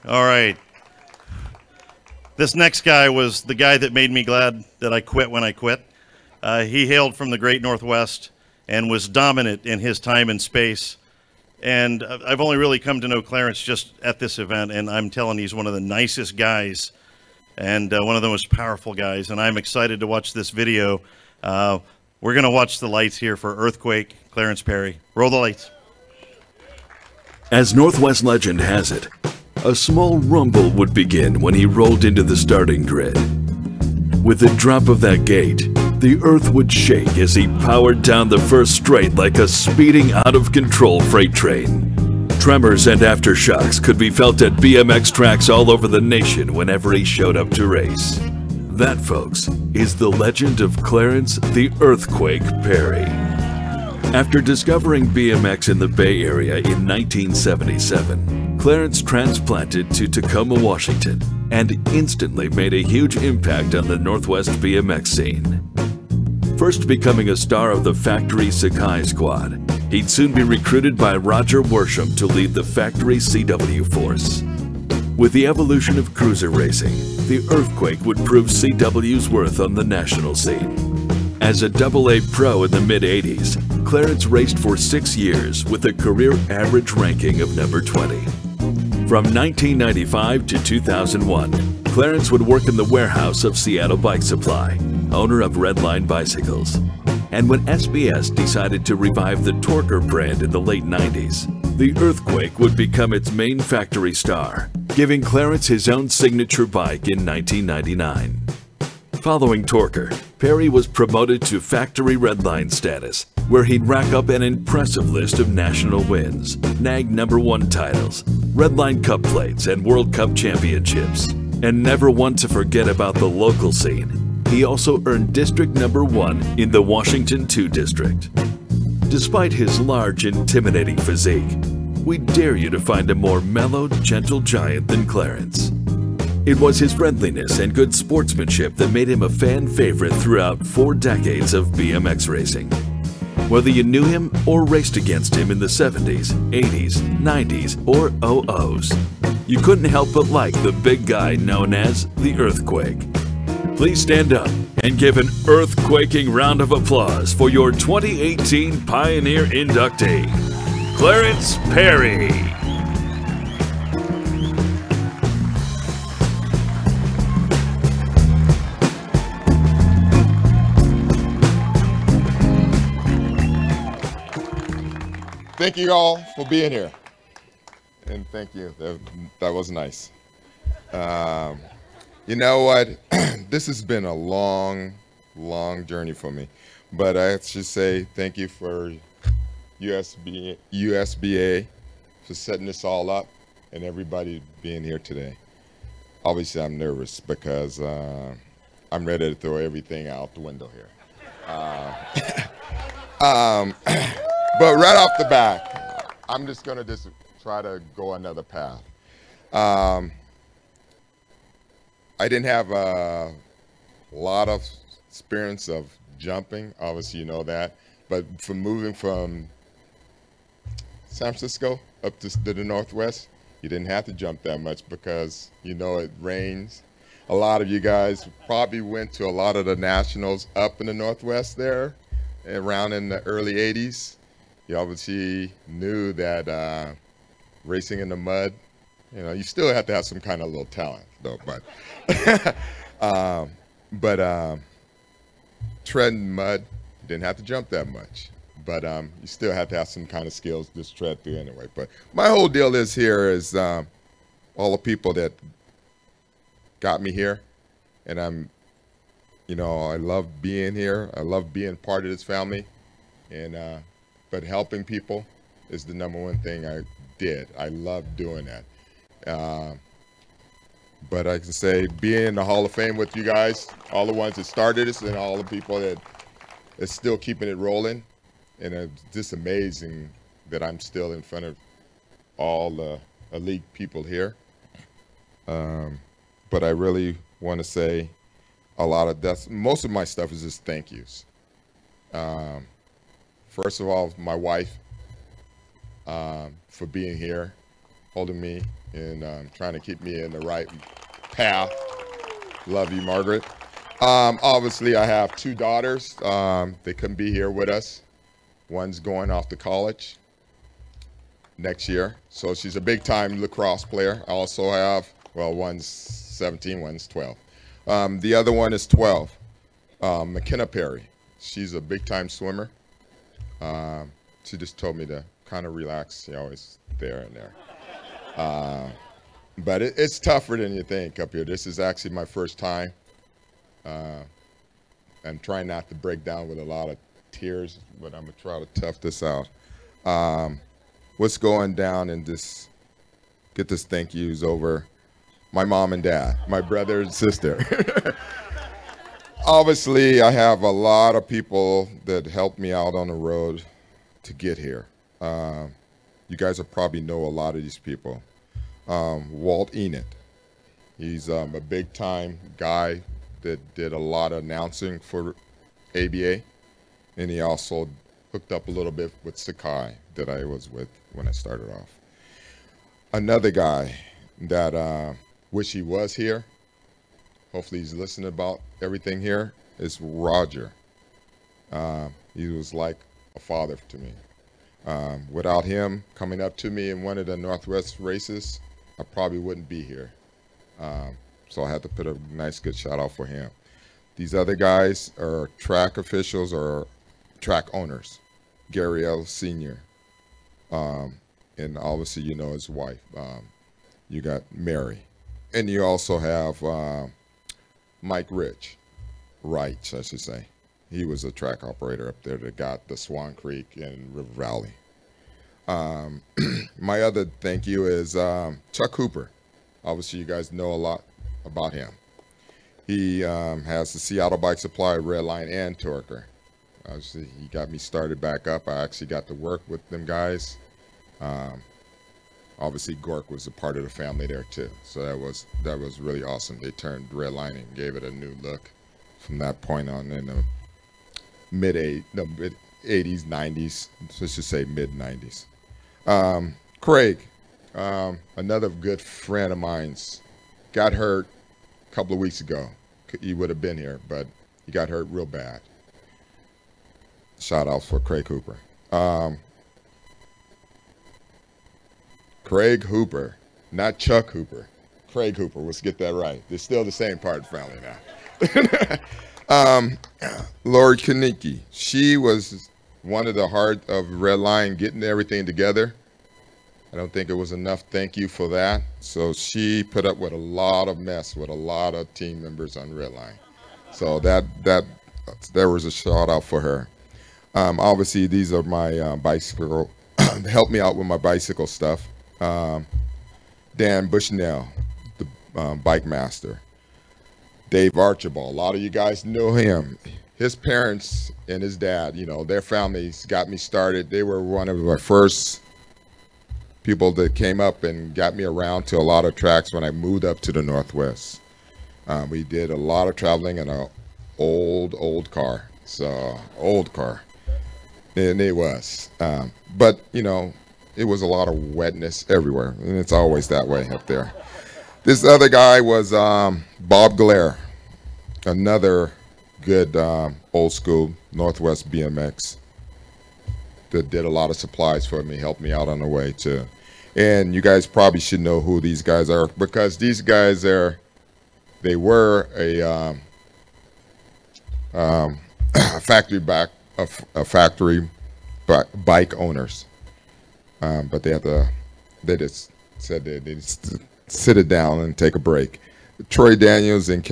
All right. This next guy was the guy that made me glad that I quit when I quit. He hailed from the great Northwest and was dominant in his time and space. And I've only really come to know Clarence just at this event, and I'm telling you, he's one of the nicest guys and one of the most powerful guys. And I'm excited to watch this video. We're going to watch the lights here for Earthquake, Clarence Perry. Roll the lights. As Northwest legend has it, a small rumble would begin when he rolled into the starting grid. With the drop of that gate, the earth would shake as he powered down the first straight like a speeding out-of-control freight train. Tremors and aftershocks could be felt at BMX tracks all over the nation whenever he showed up to race. That, folks, is the legend of Clarence the Earthquake Perry. After discovering BMX in the Bay Area in 1977, Clarence transplanted to Tacoma, Washington, and instantly made a huge impact on the Northwest BMX scene. First becoming a star of the Factory Sakai squad, he'd soon be recruited by Roger Worsham to lead the Factory CW force. With the evolution of cruiser racing, the Earthquake would prove CW's worth on the national scene. As a AA pro in the mid-80s, Clarence raced for 6 years with a career average ranking of number 20. From 1995 to 2001, Clarence would work in the warehouse of Seattle Bike Supply, owner of Redline Bicycles. And when SBS decided to revive the Torker brand in the late 90s, the Earthquake would become its main factory star, giving Clarence his own signature bike in 1999. Following Torker, Perry was promoted to factory Redline status, where he'd rack up an impressive list of national wins, NAG #1 titles, Redline Cup plates, and World Cup championships. And never one to forget about the local scene, he also earned District #1 in the Washington 2 District. Despite his large, intimidating physique, we dare you to find a more mellow, gentle giant than Clarence. It was his friendliness and good sportsmanship that made him a fan favorite throughout 4 decades of BMX racing. Whether you knew him or raced against him in the 70s, 80s, 90s, or 00s, you couldn't help but like the big guy known as the Earthquake. Please stand up and give an earthquaking round of applause for your 2018 Pioneer inductee, Clarence Perry. Thank you all for being here, and thank you. That was nice. You know what? This has been a long journey for me, but I should say thank you for USBA for setting this all up and everybody being here today. Obviously, I'm nervous because I'm ready to throw everything out the window here. But right off the bat, I'm just going to try to go another path. I didn't have a lot of experience of jumping, obviously you know that, but from moving from San Francisco up to the Northwest, you didn't have to jump that much because you know it rains. A lot of you guys probably went to a lot of the nationals up in the Northwest there, around in the early 80s. You obviously knew that racing in the mud, you know, you still have to have some kind of little talent though, but treading mud, you didn't have to jump that much, but you still have to have some kind of skills to just tread through anyway. But my whole deal is all the people that got me here, and I love being here. I love being part of this family, and but helping people is the #1 thing I did. I love doing that. But I can say being in the Hall of Fame with you guys, all the ones that started this and all the people that is still keeping it rolling, and it's just amazing that I'm still in front of all the elite people here. But I really want to say most of my stuff is just thank yous. First of all, my wife, for being here holding me and trying to keep me in the right path. Love you, Margaret. Obviously, I have 2 daughters. They couldn't be here with us. One's going off to college next year, so she's a big-time lacrosse player. I also have, well, one's 17, one's 12. The other one is 12, McKenna Perry. She's a big-time swimmer. She just told me to kind of relax. She's always there and there. But it's tougher than you think up here. This is actually my first time. I'm trying not to break down with a lot of tears, but I'm going to try to tough this out. What's going down and just get this thank yous over my mom and dad, my brother and sister. Obviously, I have a lot of people that helped me out on the road to get here. You guys will probably know a lot of these people. Walt Enid, he's a big-time guy that did a lot of announcing for ABA, and he also hooked up a little bit with Sakai that I was with when I started off. Another guy that wish he was here, hopefully he's listening about everything here, is Roger. He was like a father to me. Without him coming up to me in one of the Northwest races, I probably wouldn't be here. So I had to put a nice good shout out for him. These other guys are track officials or track owners. Gary L. Sr. And obviously you know his wife. You got Mary. And you also have Mike Wright, I should say. He was a track operator up there that got the Swan Creek and River Valley. My other thank you is Chuck Hooper. Obviously, you guys know a lot about him. He has the Seattle Bike Supply, Redline, and Torker. Obviously, he got me started back up. I actually got to work with them guys. Obviously, Gork was a part of the family there too, so that was really awesome. They turned Redline and gave it a new look from that point on in the mid 80s, 90s. Let's just say mid 90s. Craig, another good friend of mine's, got hurt a couple of weeks ago. He would have been here, but he got hurt real bad. Shout out for Craig Hooper. Craig Hooper, not Chuck Hooper. Craig Hooper, let's get that right. They're still the same part of the family now. Lori Kaniki, she was one of the heart of Red Line getting everything together. I don't think it was enough thank you for that. So she put up with a lot of mess with a lot of team members on Red Line. So there was a shout out for her. Obviously, these are my bicycle, help me out with my bicycle stuff. Dan Bushnell, the bike master. Dave Archibald, a lot of you guys know him. His parents and his dad, you know, their families got me started. They were one of my first people that came up and got me around to a lot of tracks when I moved up to the Northwest. We did a lot of traveling in an old car. So, old car. And it was. But, you know, it was a lot of wetness everywhere. And it's always that way up there. This other guy was Bob Glare, another good old school Northwest BMX that did a lot of supplies for me, helped me out on the way too. And you guys probably should know who these guys are, because these guys they were a factory bike owners, but they just said they just sit it down and take a break. Troy Daniels and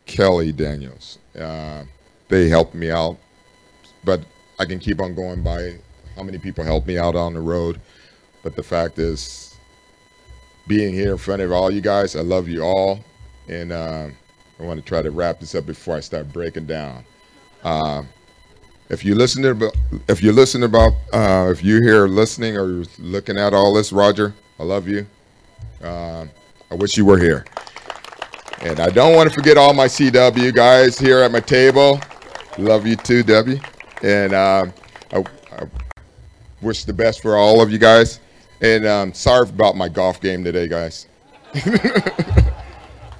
Kelly Daniels, they helped me out, but I can keep on going by how many people helped me out on the road. But the fact is, being here in front of all you guys, I love you all, and I want to try to wrap this up before I start breaking down. If you're here listening or looking at all this, Roger, I love you. I wish you were here. And I don't want to forget all my CW guys here at my table. Love you too, W. And I wish the best for all of you guys. And sorry about my golf game today, guys.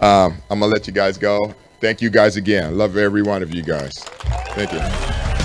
I'm going to let you guys go. Thank you guys again. Love every one of you guys. Thank you.